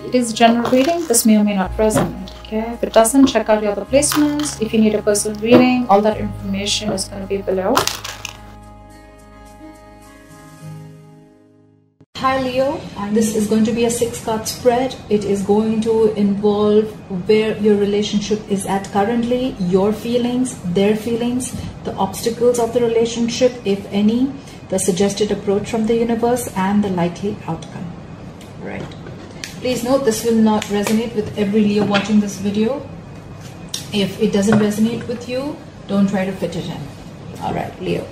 it is general reading. This may or may not resonate. Okay, if it doesn't, check out your other placements. If you need a personal reading, all that information is going to be below. Hi Leo, this is going to be a 6-card spread. It is going to involve where your relationship is at currently, your feelings, their feelings, the obstacles of the relationship, if any, the suggested approach from the universe, and the likely outcome. Right. Please note, this will not resonate with every Leo watching this video. If it doesn't resonate with you, don't try to fit it in. Alright, Leo.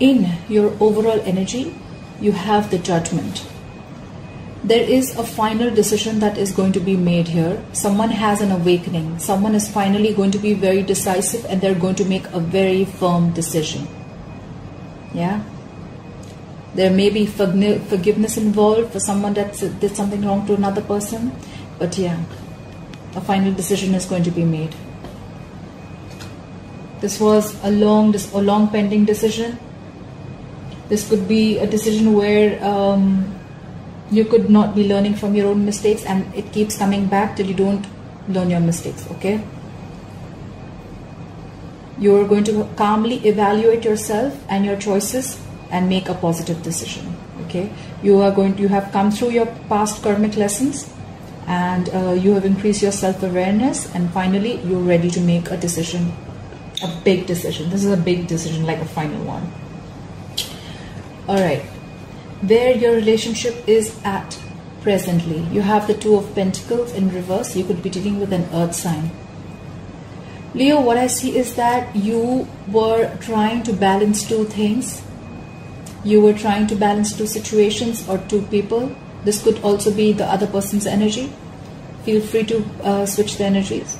In your overall energy, you have the Judgment. There is a final decision that is going to be made here. Someone has an awakening. Someone is finally going to be very decisive and they're going to make a very firm decision. Yeah? There may be forgiveness involved for someone that did something wrong to another person. But yeah, a final decision is going to be made. This was a long pending decision. This could be a decision where you could not be learning from your own mistakes, and it keeps coming back till you don't learn your mistakes, okay? You're going to calmly evaluate yourself and your choices and make a positive decision, okay? You have come through your past karmic lessons, and you have increased your self-awareness, and finally you're ready to make a decision, a big decision. This is a big decision, like a final one. Alright, where your relationship is at presently, you have the Two of Pentacles in reverse. You could be dealing with an earth sign. Leo, what I see is that you were trying to balance two things. You were trying to balance two situations or two people. This could also be the other person's energy. Feel free to switch the energies.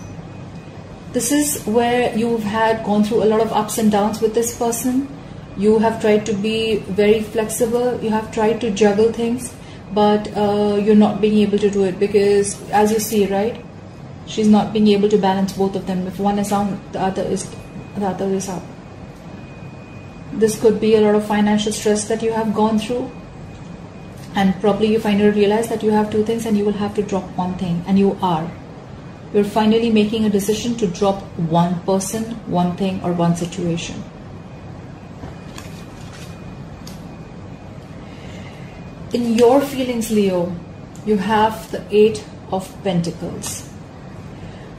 This is where you've gone through a lot of ups and downs with this person. You have tried to be very flexible. You have tried to juggle things, but you're not being able to do it because, as you see, right, she's not being able to balance both of them. If one is down, the other is up. This could be a lot of financial stress that you have gone through, and probably you finally realize that you have two things and you will have to drop one thing, and you are. You're finally making a decision to drop one person, one thing, or one situation. In your feelings, Leo, you have the 8 of Pentacles.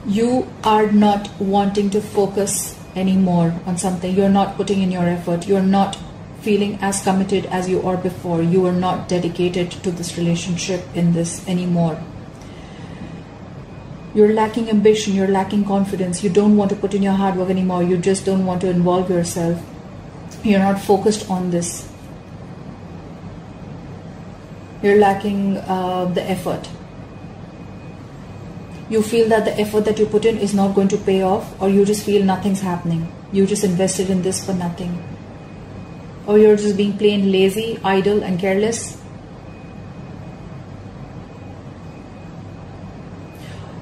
You are not wanting to focus anymore on something. You're not putting in your effort. You're not feeling as committed as you are before. You are not dedicated to this relationship in this anymore. You're lacking ambition. You're lacking confidence. You don't want to put in your hard work anymore. You just don't want to involve yourself. You're not focused on this. You're lacking the effort. You feel that the effort that you put in is not going to pay off, or you just feel nothing's happening. You just invested in this for nothing. Or you're just being plain lazy, idle, and careless.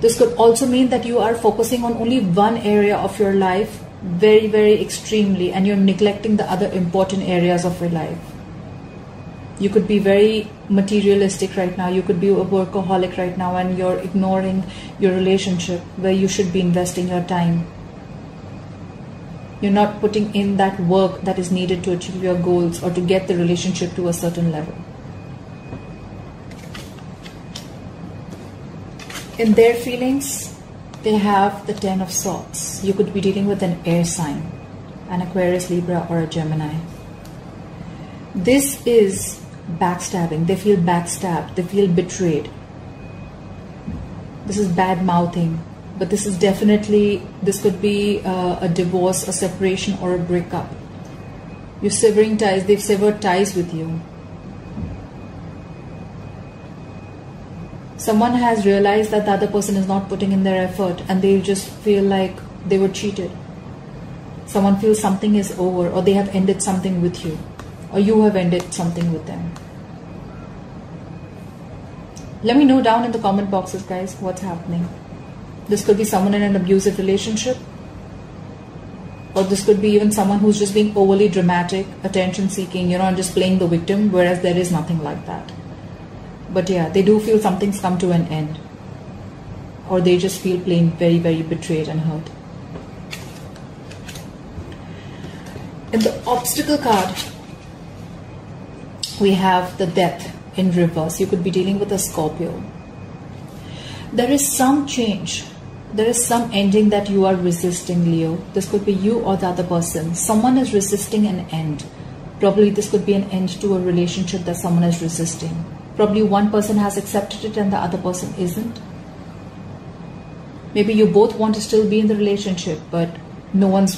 This could also mean that you are focusing on only one area of your life very, very extremely, and you're neglecting the other important areas of your life. You could be very materialistic right now. You could be a workaholic right now, and you're ignoring your relationship where you should be investing your time. You're not putting in that work that is needed to achieve your goals or to get the relationship to a certain level. In their feelings, they have the 10 of Swords. You could be dealing with an air sign, an Aquarius, Libra, or a Gemini. This is backstabbing. They feel backstabbed. They feel betrayed. This is bad mouthing. But this is definitely, this could be a divorce, a separation, or a breakup. You're severing ties. They've severed ties with you. Someone has realized that the other person is not putting in their effort, and they just feel like they were cheated. Someone feels something is over, or they have ended something with you, or you have ended something with them. Let me know down in the comment boxes, guys, what's happening. This could be someone in an abusive relationship, or this could be even someone who's just being overly dramatic, attention seeking, and just playing the victim, whereas there is nothing like that. But yeah, they do feel something's come to an end. Or they just feel plain very, very betrayed and hurt. In the obstacle card, we have the death in reverse. You could be dealing with a Scorpio. There is some change. There is some ending that you are resisting, Leo. This could be you or the other person. Someone is resisting an end. Probably this could be an end to a relationship that someone is resisting. Probably one person has accepted it and the other person isn't. Maybe you both want to still be in the relationship, but no one's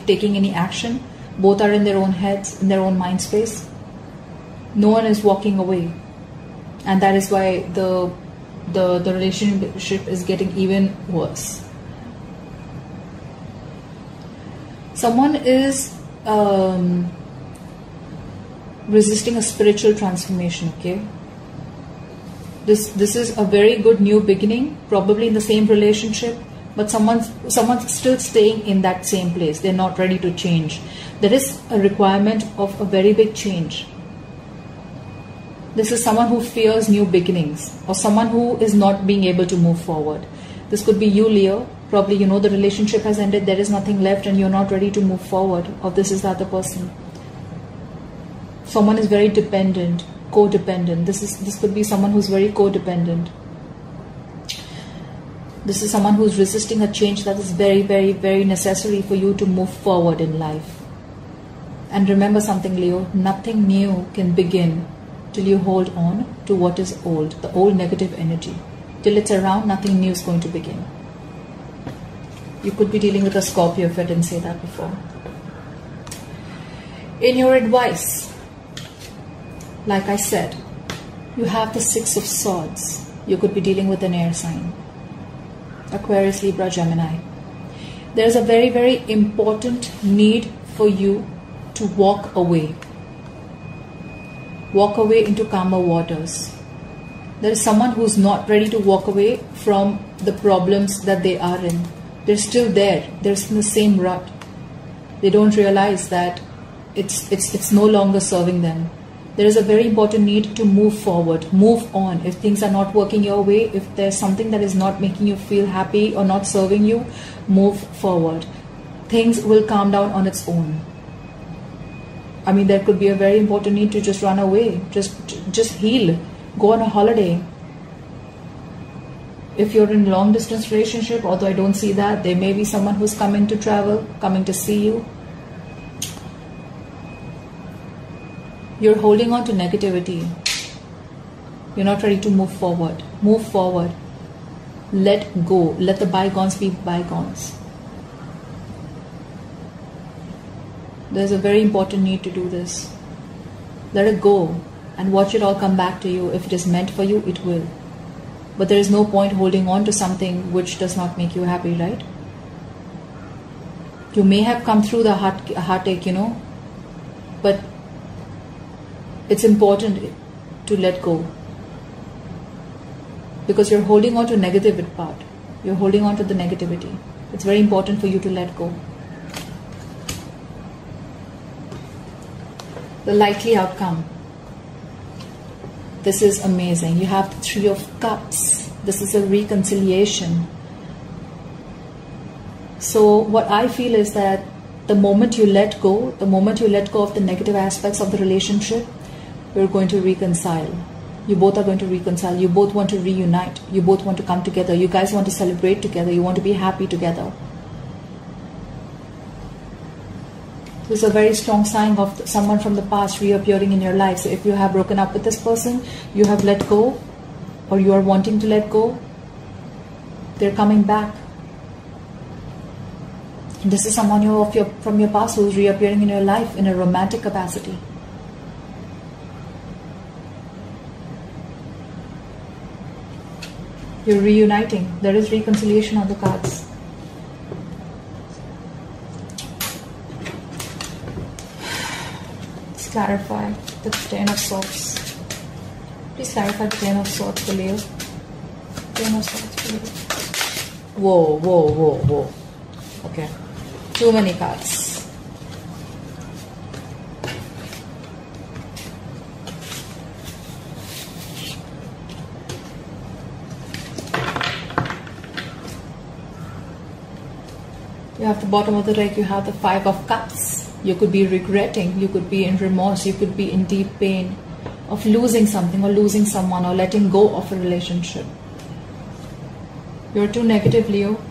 taking any action. Both are in their own heads, in their own mind space. No one is walking away. And that is why the relationship is getting even worse. Someone is resisting a spiritual transformation, okay? This is a very good new beginning, probably in the same relationship, but someone's still staying in that same place. They're not ready to change. There is a requirement of a very big change. This is someone who fears new beginnings, or someone who is not being able to move forward. This could be you, Leo. Probably you know the relationship has ended, there is nothing left and you're not ready to move forward, or this is the other person. Someone is very dependent, codependent. This could be someone who's very codependent. This is someone who's resisting a change that is very, very, very necessary for you to move forward in life. And remember something, Leo, nothing new can begin till you hold on to what is old, the old negative energy. Till it's around, nothing new is going to begin. You could be dealing with a Scorpio if I didn't say that before. In your advice, like I said, you have the Six of Swords. You could be dealing with an air sign. Aquarius, Libra, Gemini. There's a very, very important need for you to walk away. Walk away into calmer waters. There is someone who's not ready to walk away from the problems that they are in. They're still there. They're in the same rut. They don't realize that it's no longer serving them. There is a very important need to move forward, move on. If things are not working your way, if there's something that is not making you feel happy or not serving you, move forward. Things will calm down on its own. I mean, there could be a very important need to just run away, just heal, go on a holiday. If you're in a long distance relationship, although I don't see that, there may be someone who's coming to travel, coming to see you. You're holding on to negativity. You're not ready to move forward. Move forward. Let go. Let the bygones be bygones. There's a very important need to do this. Let it go and watch it all come back to you. If it is meant for you, it will. But there is no point holding on to something which does not make you happy, right? You may have come through the heartache, but it's important to let go. Because you're holding on to negative part. You're holding on to the negativity. It's very important for you to let go. The likely outcome. This is amazing. You have the Three of Cups. This is a reconciliation. So what I feel is that the moment you let go of the negative aspects of the relationship, you're going to reconcile. You both are going to reconcile. You both want to reunite. You both want to come together. You guys want to celebrate together. You want to be happy together. This is a very strong sign of someone from the past reappearing in your life. So if you have broken up with this person, you have let go, or you are wanting to let go, they're coming back. And this is someone from your past who is reappearing in your life in a romantic capacity. You're reuniting. There is reconciliation on the cards. Let's clarify the Ten of Swords. Please clarify the Ten of Swords for Leo. Ten of Swords for Leo. Whoa, whoa, whoa, whoa. Okay. Too many cards. You have the bottom of the deck, you have the 5 of Cups. You could be regretting, you could be in remorse, you could be in deep pain of losing something or losing someone or letting go of a relationship. You're too negative, Leo.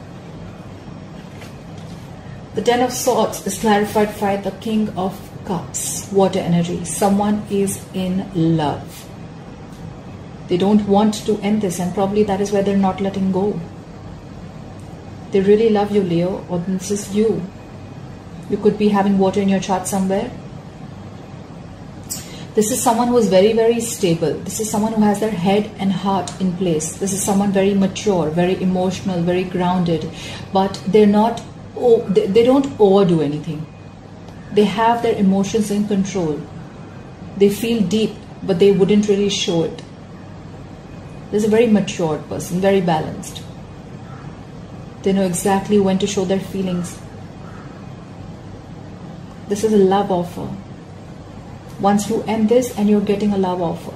The 10 of Swords is clarified by the King of Cups, water energy. Someone is in love. They don't want to end this, and probably that is why they're not letting go. They really love you, Leo, or this is you. You could be having water in your chart somewhere. This is someone who is very, very stable. This is someone who has their head and heart in place. This is someone very mature, very emotional, very grounded, but they're not, they don't overdo anything. They have their emotions in control. They feel deep, but they wouldn't really show it. This is a very mature person, very balanced. They know exactly when to show their feelings. This is a love offer. Once you end this and you're getting a love offer.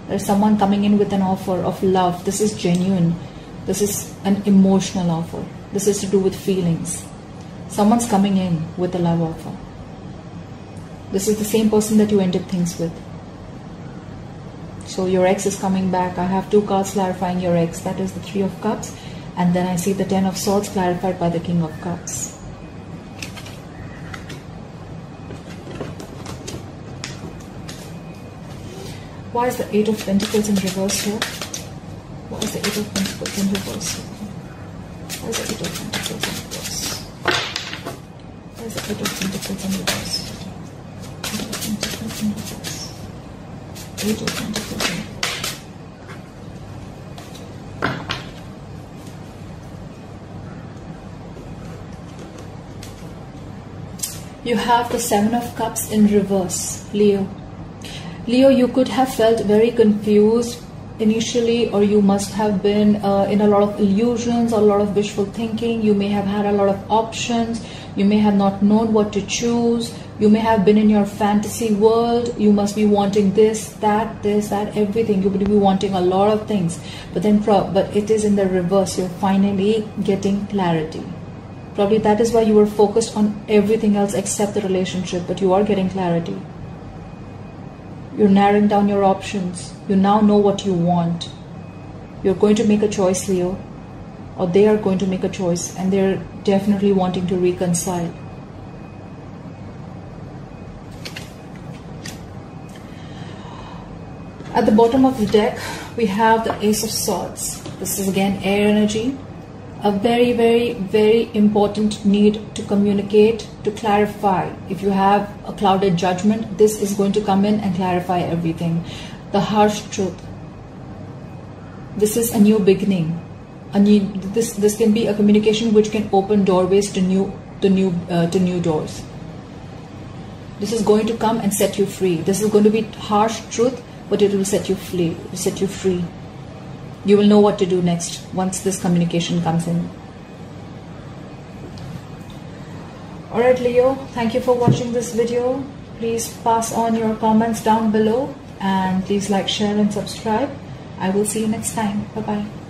There's someone coming in with an offer of love. This is genuine. This is an emotional offer. This is to do with feelings. Someone's coming in with a love offer. This is the same person that you ended things with. So your ex is coming back. I have 2 cards clarifying your ex. That is the 3 of Cups. And then I see the 10 of Swords clarified by the King of Cups. Why is the 8 of Pentacles in reverse here? Why is the 8 of Pentacles in reverse here? Why is the 8 of Pentacles in reverse? Why is the 8 of Pentacles in reverse? 8 of Pentacles in reverse. 8 of Pentacles in reverse. You have the 7 of Cups in reverse, Leo. Leo, you could have felt very confused initially, or you must have been in a lot of illusions or a lot of wishful thinking. You may have had a lot of options. You may have not known what to choose. You may have been in your fantasy world. You must be wanting this, that, everything. You would be wanting a lot of things. But then, but it is in the reverse. You're finally getting clarity. Probably that is why you were focused on everything else except the relationship, but you are getting clarity. You're narrowing down your options. You now know what you want. You're going to make a choice, Leo, or they are going to make a choice, and they're definitely wanting to reconcile. At the bottom of the deck, we have the Ace of Swords. This is again air energy. A very, very, very important need to communicate, to clarify. If you have a clouded judgment, this is going to come in and clarify everything. The harsh truth. This is a new beginning. This can be a communication which can open doorways to new doors. This is going to come and set you free. This is going to be harsh truth, but it will set you free. You will know what to do next once this communication comes in. Alright, Leo, thank you for watching this video. Please pass on your comments down below, and please like, share and subscribe. I will see you next time. Bye-bye.